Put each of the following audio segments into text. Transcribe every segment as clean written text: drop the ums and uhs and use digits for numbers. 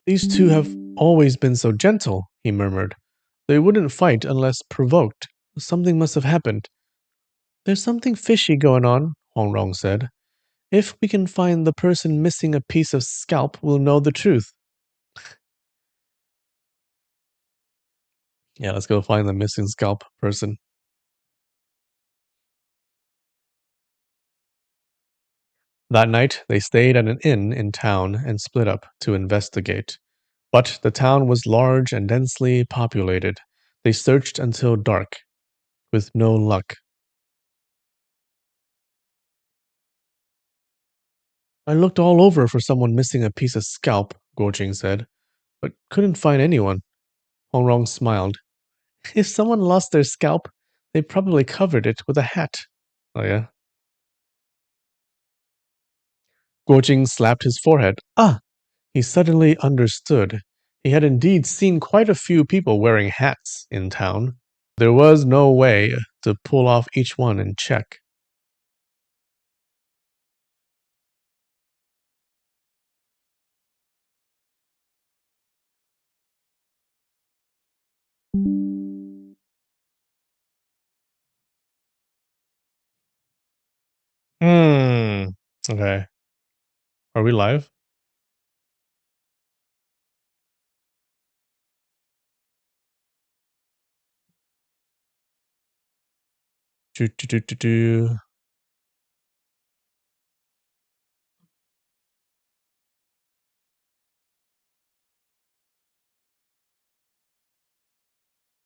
These two have always been so gentle, he murmured. They wouldn't fight unless provoked. Something must have happened. There's something fishy going on, Huang Rong said. If we can find the person missing a piece of scalp, we'll know the truth. Yeah, let's go find the missing scalp person. That night, they stayed at an inn in town and split up to investigate. But the town was large and densely populated. They searched until dark, with no luck. I looked all over for someone missing a piece of scalp, Guojing said, but couldn't find anyone. Hongrong smiled. If someone lost their scalp, they probably covered it with a hat. Oh, yeah? Guojing slapped his forehead. Ah! He suddenly understood. He had indeed seen quite a few people wearing hats in town. There was no way to pull off each one and check. Hmm. Okay. Are we live? Do, do, do, do, do.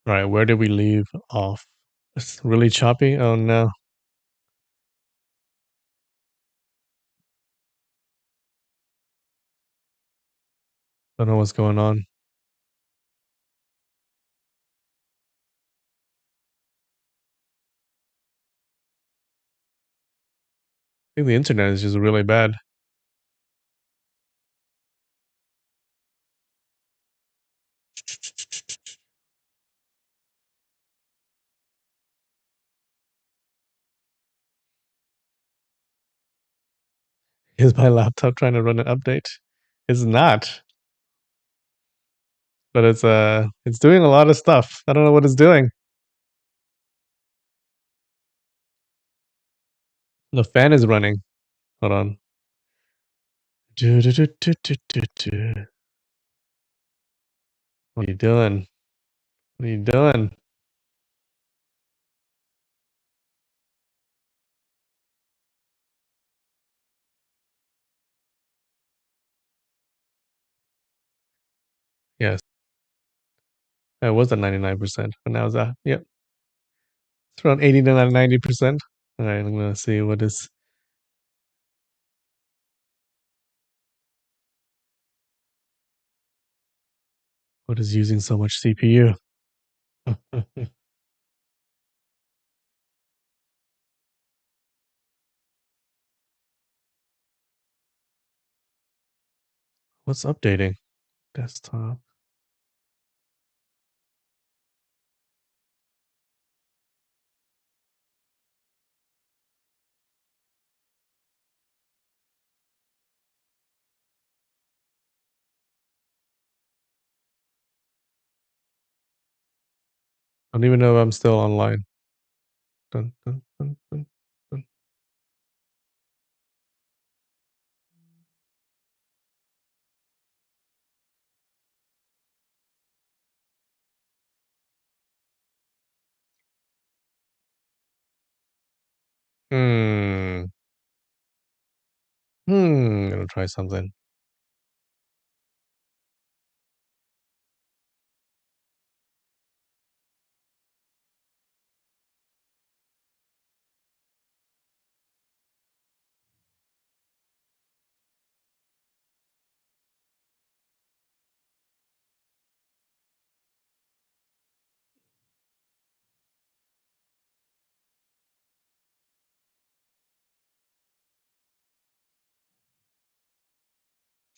All right, where did we leave off? It's really choppy. Oh no. Don't know what's going on. I think the internet is just really bad. Is my laptop trying to run an update? It's not, but it's doing a lot of stuff. I don't know what it's doing. The fan is running. Hold on. Do, do, do, do, do, do, do. What are you doing? What are you doing? Yes, it was at 99%, but now it's at, yep, it's around 80 to 90%. All right, I'm gonna see what is using so much CPU. What's updating? Desktop. I don't even know if I'm still online. Dun, dun, dun, dun, dun. Hmm. I'm gonna try something.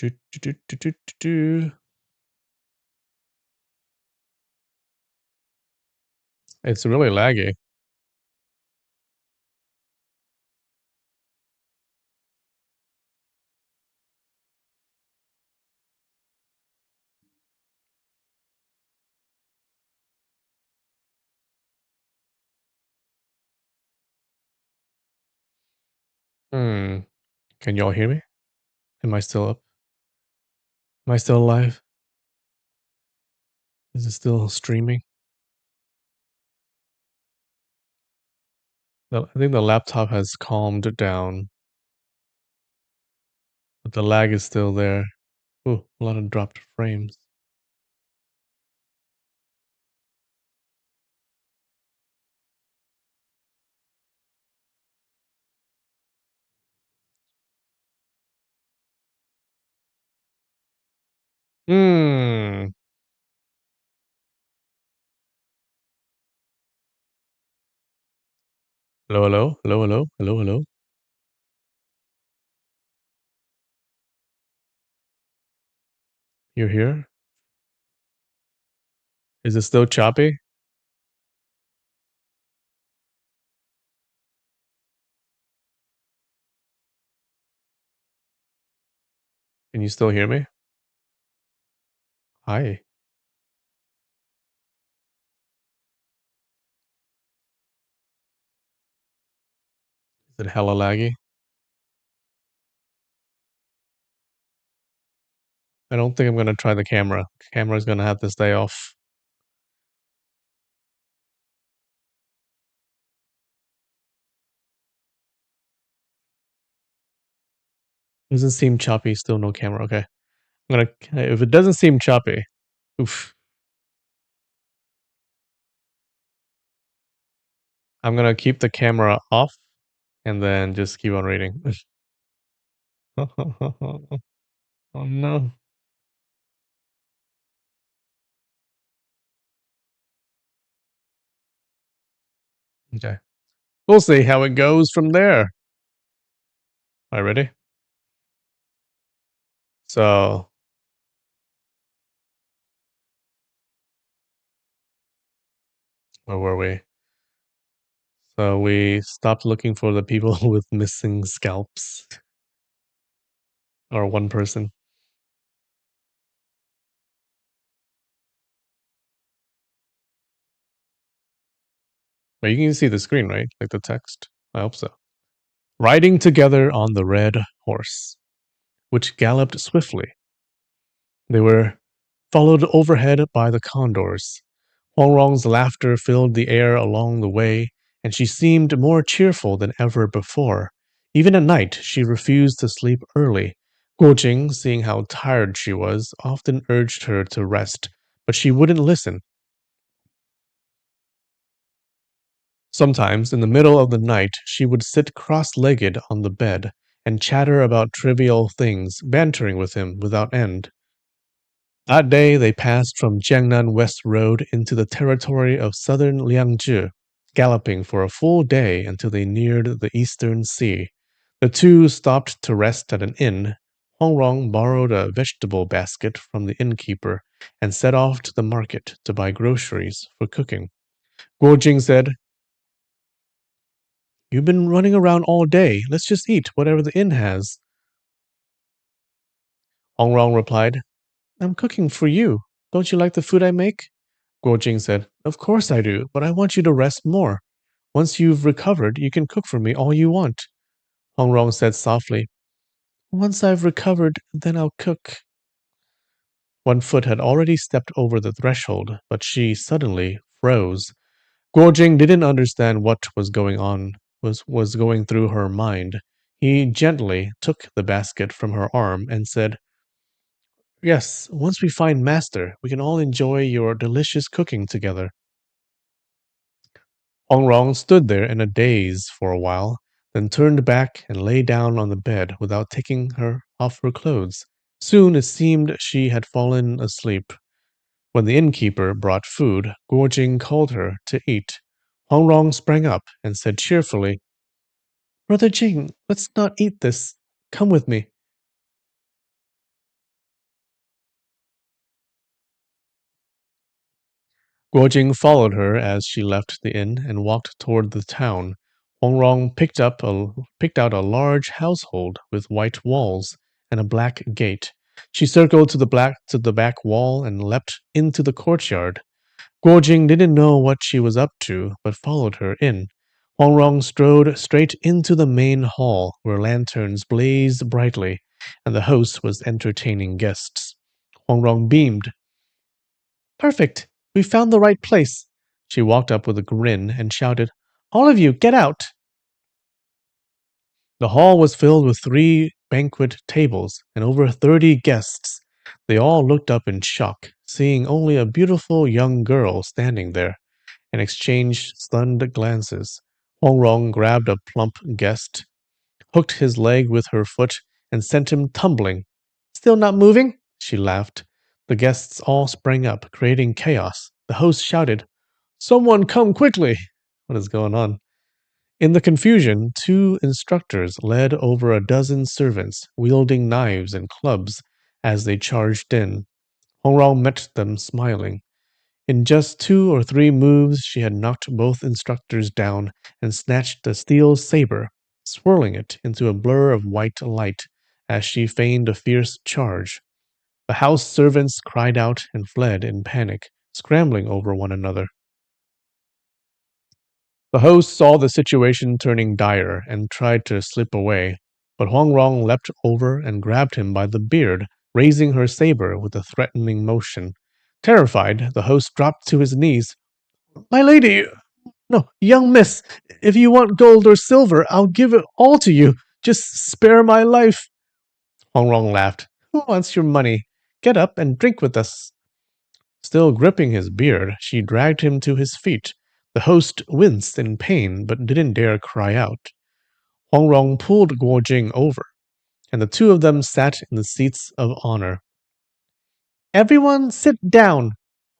Do, do, do, do, do, do, do. It's really laggy. Hmm. Can y'all hear me? Am I still up? Am I still alive? Is it still streaming? I think the laptop has calmed down, but the lag is still there. Ooh, a lot of dropped frames. Hmm. Hello, hello, hello, hello, hello, hello. You're here? Is it still choppy? Can you still hear me? Hi. Is it hella laggy? I don't think I'm gonna try the camera. Camera's gonna have to stay off. Doesn't seem choppy, still no camera. Okay. If it doesn't seem choppy, oof, I'm gonna keep the camera off and then just keep on reading. Oh no. Okay. We'll see how it goes from there. All right, ready? So, where were we? So we stopped looking for the people with missing scalps or one person. But you can see the screen, right? Like the text. I hope so. Riding together on the red horse, which galloped swiftly. They were followed overhead by the condors. Huangrong's laughter filled the air along the way, and she seemed more cheerful than ever before. Even at night, she refused to sleep early. Guojing, seeing how tired she was, often urged her to rest, but she wouldn't listen. Sometimes, in the middle of the night, she would sit cross legged on the bed and chatter about trivial things, bantering with him without end. That day, they passed from Jiangnan West Road into the territory of southern Liangzhi, galloping for a full day until they neared the eastern sea. The two stopped to rest at an inn. Hongrong borrowed a vegetable basket from the innkeeper and set off to the market to buy groceries for cooking. Guojing said, "You've been running around all day. Let's just eat whatever the inn has." Hongrong replied, "I'm cooking for you. Don't you like the food I make?" Guojing said, "Of course I do, but I want you to rest more. Once you've recovered, you can cook for me all you want." Hongrong said softly, "Once I've recovered, then I'll cook." One foot had already stepped over the threshold, but she suddenly froze. Guojing didn't understand what was going through her mind. He gently took the basket from her arm and said, "Yes, once we find Master, we can all enjoy your delicious cooking together." Hongrong stood there in a daze for a while, then turned back and lay down on the bed without taking her off her clothes. Soon it seemed she had fallen asleep. When the innkeeper brought food, Guojing called her to eat. Hongrong sprang up and said cheerfully, "Brother Jing, let's not eat this. Come with me." Guojing followed her as she left the inn and walked toward the town. Hongrong picked out a large household with white walls and a black gate. She circled to the back wall and leapt into the courtyard. Guojing didn't know what she was up to, but followed her in. Hongrong strode straight into the main hall, where lanterns blazed brightly, and the host was entertaining guests. Hongrong beamed. Perfect! We found the right place. She walked up with a grin and shouted, All of you, get out! The hall was filled with 3 banquet tables and over 30 guests. They all looked up in shock, seeing only a beautiful young girl standing there, and exchanged stunned glances. Hongrong grabbed a plump guest, hooked his leg with her foot, and sent him tumbling. Still not moving? She laughed. The guests all sprang up, creating chaos. The host shouted, Someone come quickly! What is going on? In the confusion, 2 instructors led over a dozen servants, wielding knives and clubs as they charged in. Hongrong met them smiling. In just 2 or 3 moves, she had knocked both instructors down and snatched the steel saber, swirling it into a blur of white light as she feigned a fierce charge. The house servants cried out and fled in panic, scrambling over one another. The host saw the situation turning dire and tried to slip away, but Hongrong leapt over and grabbed him by the beard, raising her saber with a threatening motion. Terrified, the host dropped to his knees. My lady, no, young miss, if you want gold or silver, I'll give it all to you. Just spare my life. Hongrong laughed. Who wants your money? Get up and drink with us. Still gripping his beard, she dragged him to his feet. The host winced in pain but didn't dare cry out. Hongrong pulled Guo Jing over, and the 2 of them sat in the seats of honor. Everyone sit down,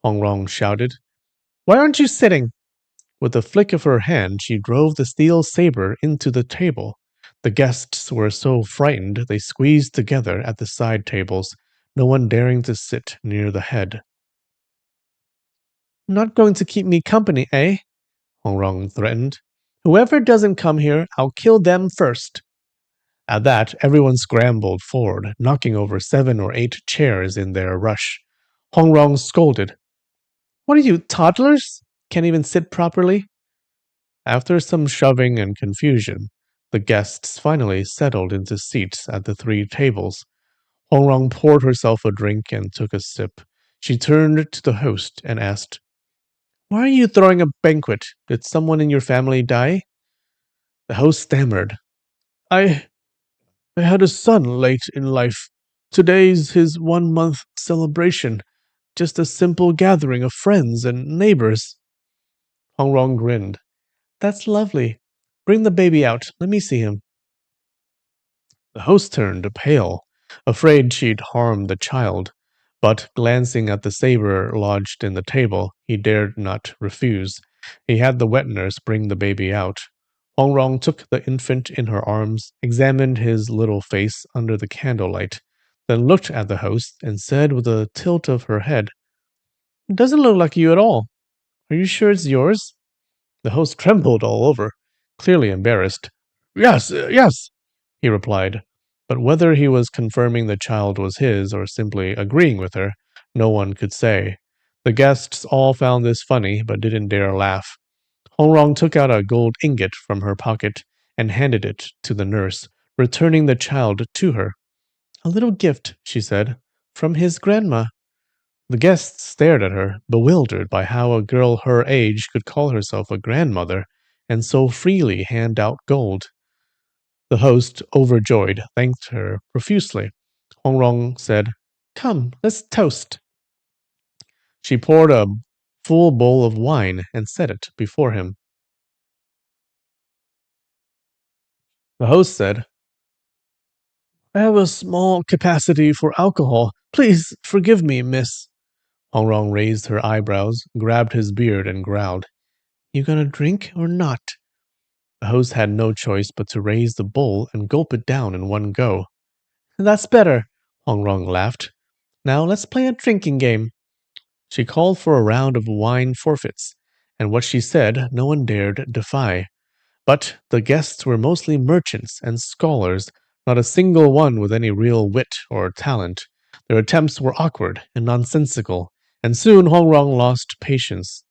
Hongrong shouted. Why aren't you sitting? With a flick of her hand, she drove the steel saber into the table. The guests were so frightened they squeezed together at the side tables, no one daring to sit near the head. Not going to keep me company, eh? Hongrong threatened. Whoever doesn't come here, I'll kill them first. At that, everyone scrambled forward, knocking over 7 or 8 chairs in their rush. Hongrong scolded. What are you, toddlers? Can't even sit properly? After some shoving and confusion, the guests finally settled into seats at the 3 tables. Hongrong poured herself a drink and took a sip. She turned to the host and asked, Why are you throwing a banquet? Did someone in your family die? The host stammered, I had a son late in life. Today's his 1 month celebration. Just a simple gathering of friends and neighbors. Hongrong grinned. That's lovely. Bring the baby out. Let me see him. The host turned pale, afraid she'd harmed the child, but glancing at the saber lodged in the table, he dared not refuse. He had the wet nurse bring the baby out. Hongrong took the infant in her arms, examined his little face under the candlelight, then looked at the host and said with a tilt of her head, It doesn't look like you at all. Are you sure it's yours? The host trembled all over, clearly embarrassed. Yes, he replied. But whether he was confirming the child was his or simply agreeing with her, no one could say. The guests all found this funny but didn't dare laugh. Hongrong took out a gold ingot from her pocket and handed it to the nurse, returning the child to her. A little gift, she said, from his grandma. The guests stared at her, bewildered by how a girl her age could call herself a grandmother and so freely hand out gold. The host, overjoyed, thanked her profusely. Hongrong said, Come, let's toast. She poured a full bowl of wine and set it before him. The host said, I have a small capacity for alcohol. Please forgive me, miss. Hongrong raised her eyebrows, grabbed his beard, and growled, You gonna drink or not? The host had no choice but to raise the bowl and gulp it down in one go. That's better, Hongrong laughed. Now let's play a drinking game. She called for a round of wine forfeits, and what she said no one dared defy. But the guests were mostly merchants and scholars, not a single one with any real wit or talent. Their attempts were awkward and nonsensical, and soon Hongrong lost patience.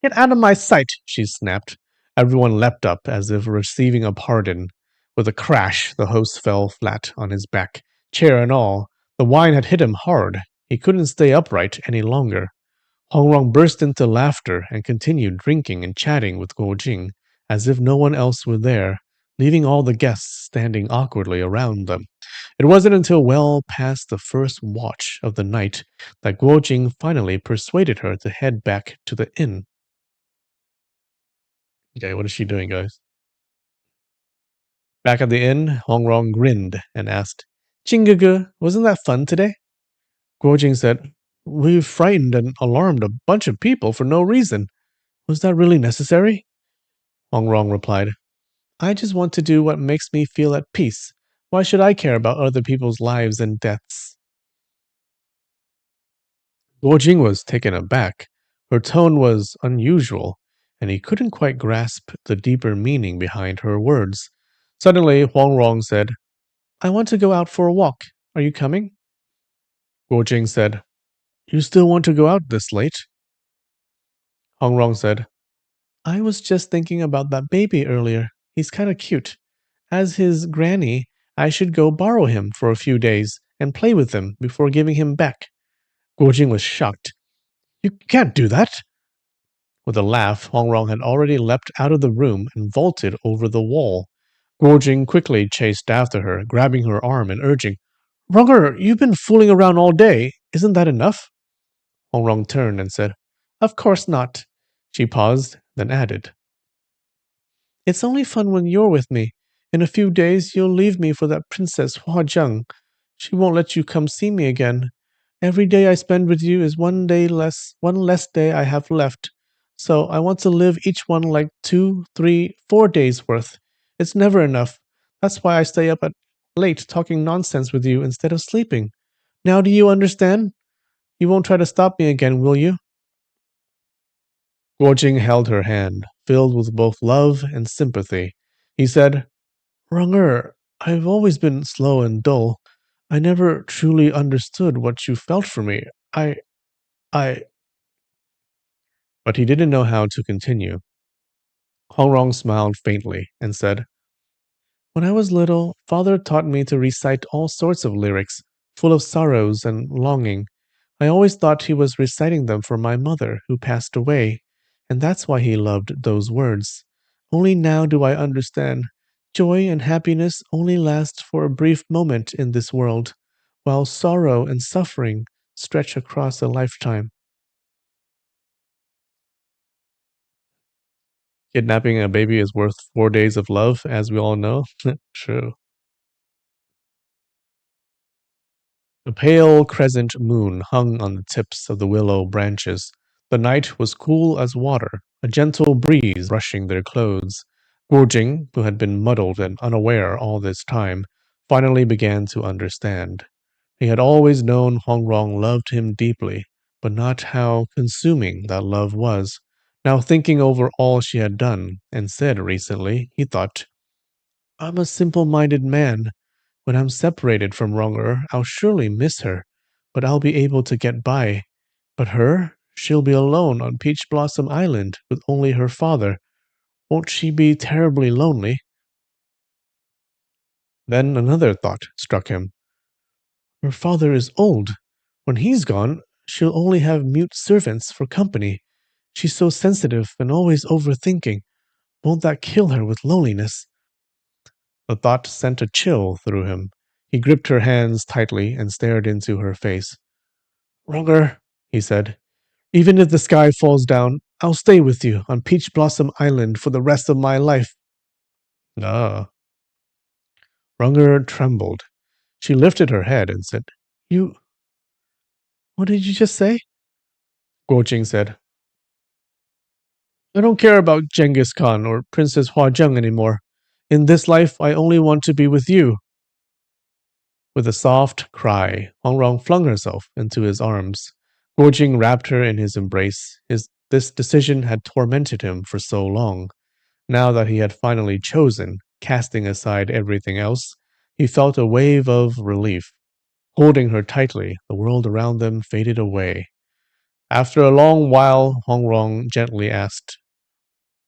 Get out of my sight, she snapped. Everyone leapt up as if receiving a pardon. With a crash, the host fell flat on his back, chair and all. The wine had hit him hard. He couldn't stay upright any longer. Hongrong burst into laughter and continued drinking and chatting with Guo Jing, as if no one else were there, leaving all the guests standing awkwardly around them. It wasn't until well past the first watch of the night that Guo Jing finally persuaded her to head back to the inn. Okay, what is she doing, guys? Back at the inn, Hongrong grinned and asked, Jingaga, wasn't that fun today? Guo Jing said, We frightened and alarmed a bunch of people for no reason. Was that really necessary? Hongrong replied, I just want to do what makes me feel at peace. Why should I care about other people's lives and deaths? Guo Jing was taken aback. Her tone was unusual, and he couldn't quite grasp the deeper meaning behind her words. Suddenly, Huang Rong said, I want to go out for a walk. Are you coming? Guo Jing said, You still want to go out this late? Huang Rong said, I was just thinking about that baby earlier. He's kind of cute. As his granny, I should go borrow him for a few days and play with him before giving him back. Guo Jing was shocked. You can't do that. With a laugh, Huang Rong had already leapt out of the room and vaulted over the wall. Guo Jing quickly chased after her, grabbing her arm and urging, Ronger, you've been fooling around all day. Isn't that enough? Huang Rong turned and said, Of course not. She paused, then added, It's only fun when you're with me. In a few days, you'll leave me for that Princess Huazheng. She won't let you come see me again. Every day I spend with you is one less day I have left. So I want to live each one like 2, 3, 4 days worth. It's never enough. That's why I stay up at late talking nonsense with you instead of sleeping. Now do you understand? You won't try to stop me again, will you? Guo Jing held her hand, filled with both love and sympathy. He said, Runger, I've always been slow and dull. I never truly understood what you felt for me. I. But he didn't know how to continue. Hongrong smiled faintly and said, When I was little, father taught me to recite all sorts of lyrics, full of sorrows and longing. I always thought he was reciting them for my mother, who passed away, and that's why he loved those words. Only now do I understand. Joy and happiness only last for a brief moment in this world, while sorrow and suffering stretch across a lifetime. Kidnapping a baby is worth 4 days of love, as we all know. True. The pale crescent moon hung on the tips of the willow branches. The night was cool as water, a gentle breeze brushing their clothes. Guo Jing, who had been muddled and unaware all this time, finally began to understand. He had always known Huang Rong loved him deeply, but not how consuming that love was. Now thinking over all she had done and said recently, he thought, I'm a simple-minded man. When I'm separated from Ronger, I'll surely miss her, but I'll be able to get by. But her? She'll be alone on Peach Blossom Island with only her father. Won't she be terribly lonely? Then another thought struck him. Her father is old. When he's gone, she'll only have mute servants for company. She's so sensitive and always overthinking. Won't that kill her with loneliness? The thought sent a chill through him. He gripped her hands tightly and stared into her face. Ronger, he said, even if the sky falls down, I'll stay with you on Peach Blossom Island for the rest of my life. Ah. Runger trembled. She lifted her head and said, You. What did you just say? Guo Jing said, I don't care about Genghis Khan or Princess Huazheng anymore. In this life, I only want to be with you. With a soft cry, Huang Rong flung herself into his arms. Guo Jing wrapped her in his embrace. This decision had tormented him for so long. Now that he had finally chosen, casting aside everything else, he felt a wave of relief. Holding her tightly, the world around them faded away. After a long while, Hong Rong gently asked,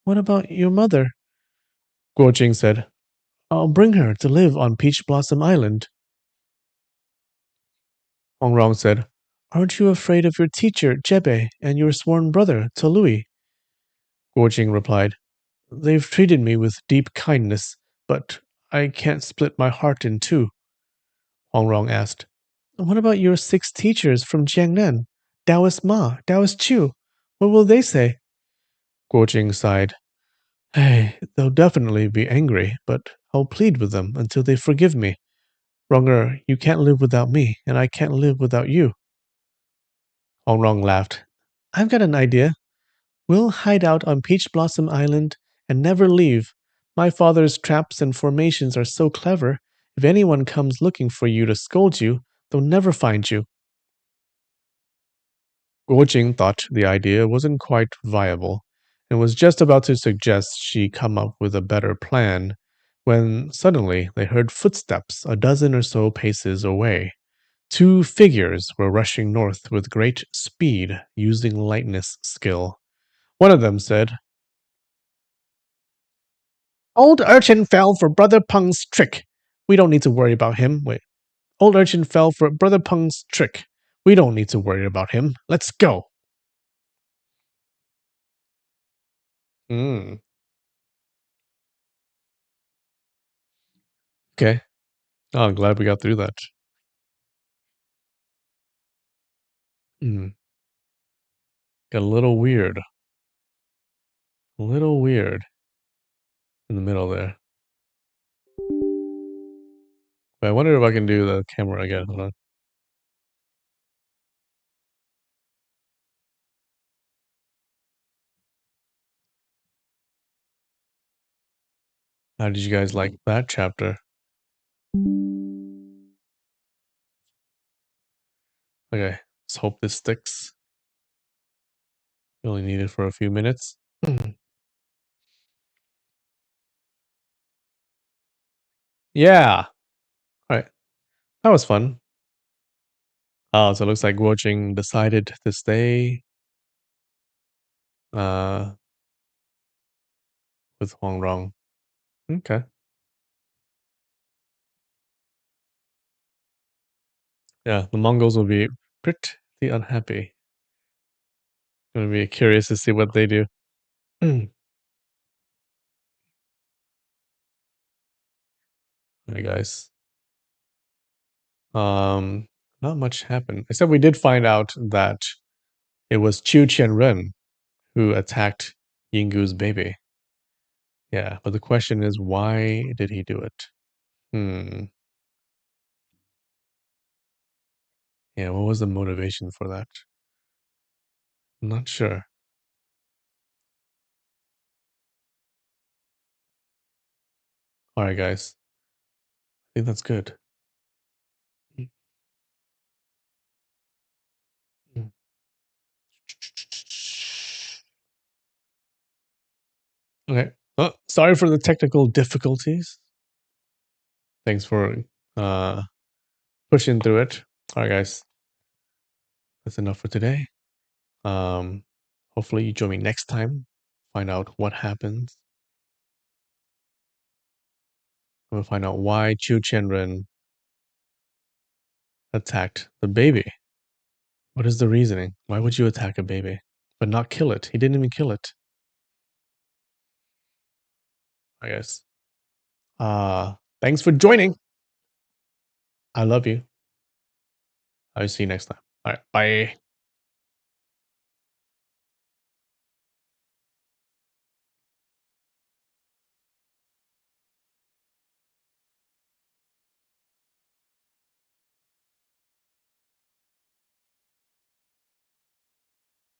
"What about your mother?" Guo Jing said, "I'll bring her to live on Peach Blossom Island." Hong Rong said, "Aren't you afraid of your teacher, Jebe, and your sworn brother, Tolui?" Guo Jing replied, "They've treated me with deep kindness, but I can't split my heart in two." Hong Rong asked, "What about your six teachers from Jiangnan? Taoist Ma, Taoist Chu? What will they say?" Guo Jing sighed. "Hey, they'll definitely be angry, but I'll plead with them until they forgive me. Ronger, you can't live without me, and I can't live without you." Hong Rong laughed. "I've got an idea. We'll hide out on Peach Blossom Island and never leave. My father's traps and formations are so clever. If anyone comes looking for you to scold you, they'll never find you." Guo Jing thought the idea wasn't quite viable and was just about to suggest she come up with a better plan when suddenly they heard footsteps a dozen or so paces away. Two figures were rushing north with great speed, using lightness skill. One of them said, "Old urchin fell for Brother Peng's trick. We don't need to worry about him. Wait. Old urchin fell for Brother Peng's trick. We don't need to worry about him. Let's go." Hmm. Okay. Oh, I'm glad we got through that. Hmm. Got a little weird. A little weird in the middle there. But I wonder if I can do the camera again. Hold on. How did you guys like that chapter? Okay. Let's hope this sticks. We only need it for a few minutes. Yeah. All right. That was fun. Oh, so it looks like Guo Jing decided to stay uh, with Huang Rong. Okay. Yeah, the Mongols will be pretty unhappy. Gonna be curious to see what they do. Hey guys. Um, Not much happened. Except we did find out that it was Qiu Qianren who attacked Yingu's baby. Yeah, but the question is, why did he do it? Hmm. Yeah, what was the motivation for that? I'm not sure. All right, guys. I think that's good. Mm, mm. Okay. Oh, sorry for the technical difficulties. Thanks for uh pushing through it. All right, guys. That's enough for today. Um, Hopefully you join me next time. Find out what happens. We'll find out why Chu Chenren attacked the baby. What is the reasoning? Why would you attack a baby but not kill it? He didn't even kill it. I guess. Thanks for joining. I love you. I'll see you next time. All right, bye.